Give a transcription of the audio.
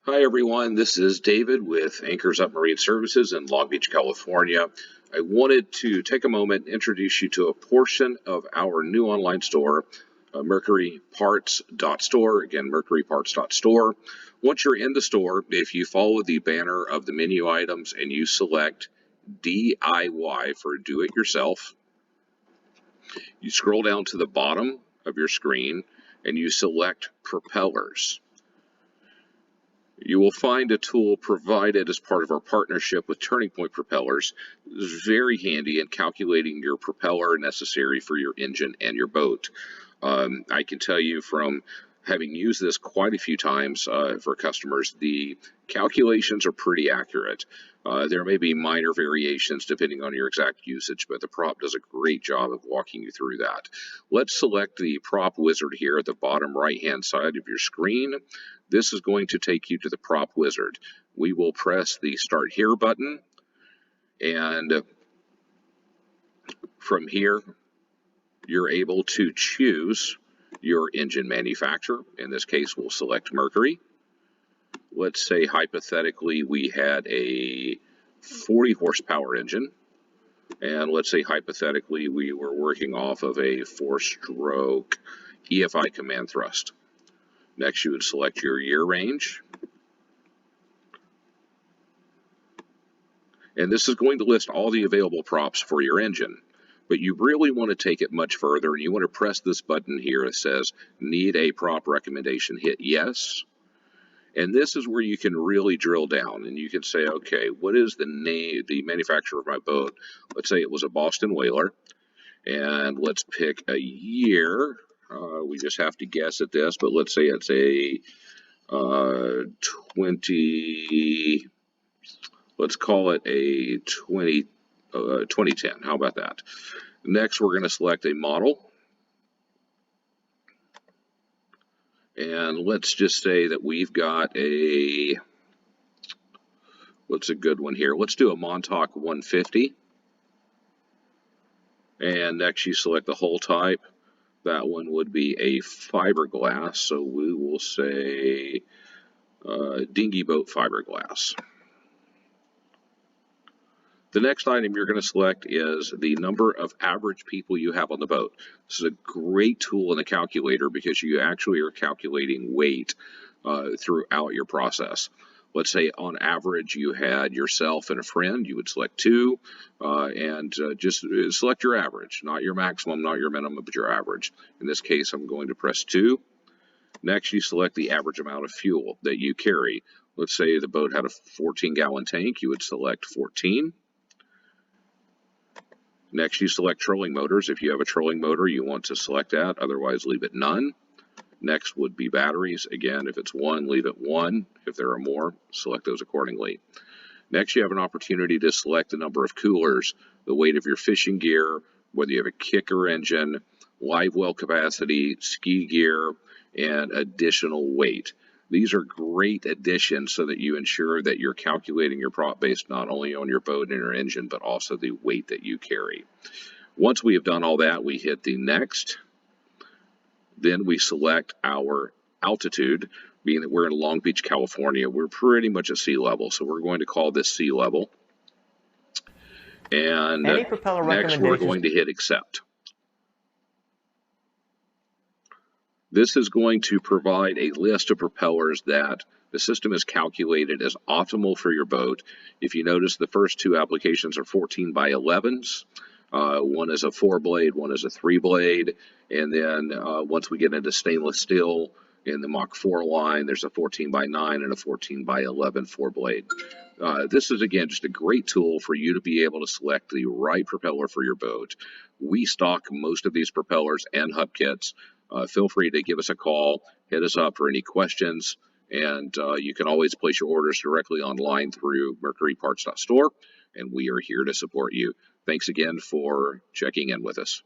Hi everyone, this is David with Anchors Up Marine Services in Long Beach, California. I wanted to take a moment and introduce you to a portion of our new online store, MercuryParts.store. Again, MercuryParts.store. Once you're in the store, if you follow the banner of the menu items and you select DIY for do it yourself, you scroll down to the bottom of your screen and you select propellers. You will find a tool provided as part of our partnership with Turning Point Propellers. It's very handy in calculating your propeller necessary for your engine and your boat. I can tell you from having used this quite a few times for customers, the calculations are pretty accurate. There may be minor variations depending on your exact usage, but the prop does a great job of walking you through that. Let's select the prop wizard here at the bottom right-hand side of your screen. This is going to take you to the prop wizard. We will press the Start Here button, and from here, you're able to choose your engine manufacturer. In this case, we'll select Mercury. Let's say hypothetically we had a 40 horsepower engine, and let's say hypothetically we were working off of a 4-stroke EFI command thrust. Next, you would select your year range. And this is going to list all the available props for your engine. But you really want to take it much further, and you want to press this button here that says, need a prop recommendation. Hit yes. And this is where you can really drill down, and you can say, okay, what is the name, the manufacturer of my boat? Let's say it was a Boston Whaler. And let's pick a year. We just have to guess at this, but let's say it's a 20, let's call it a 2010. How about that? Next, we're going to select a model. And let's just say that we've got a, what's a good one here? Let's do a Montauk 150. And next you select the hull type. That one would be a fiberglass, so we will say dinghy boat fiberglass. The next item you're going to select is the number of average people you have on the boat. This is a great tool in the calculator because you actually are calculating weight throughout your process. Let's say on average you had yourself and a friend. You would select 2 and just select your average, not your maximum, not your minimum, but your average. In this case, I'm going to press 2. Next, you select the average amount of fuel that you carry. Let's say the boat had a 14-gallon tank. You would select 14. Next, you select trolling motors. If you have a trolling motor, you want to select that. Otherwise, leave it none. Next would be batteries. Again, if it's 1, leave it 1. If there are more, select those accordingly. Next, you have an opportunity to select the number of coolers, the weight of your fishing gear, whether you have a kicker engine, live well capacity, ski gear, and additional weight. These are great additions so that you ensure that you're calculating your prop based not only on your boat and your engine, but also the weight that you carry. Once we have done all that, we hit the next. Then we select our altitude, being that we're in Long Beach, California. We're pretty much at sea level, so we're going to call this sea level. And next we're going to hit accept. This is going to provide a list of propellers that the system has calculated as optimal for your boat. If you notice, the first 2 applications are 14 by 11s. One is a 4-blade, one is a 3-blade, and then once we get into stainless steel in the Mach 4 line, there's a 14 by 9 and a 14 by 11 4-blade. This is, again, just a great tool for you to be able to select the right propeller for your boat. We stock most of these propellers and hub kits. Feel free to give us a call, hit us up for any questions, and you can always place your orders directly online through MercuryParts.store, and we are here to support you. Thanks again for checking in with us.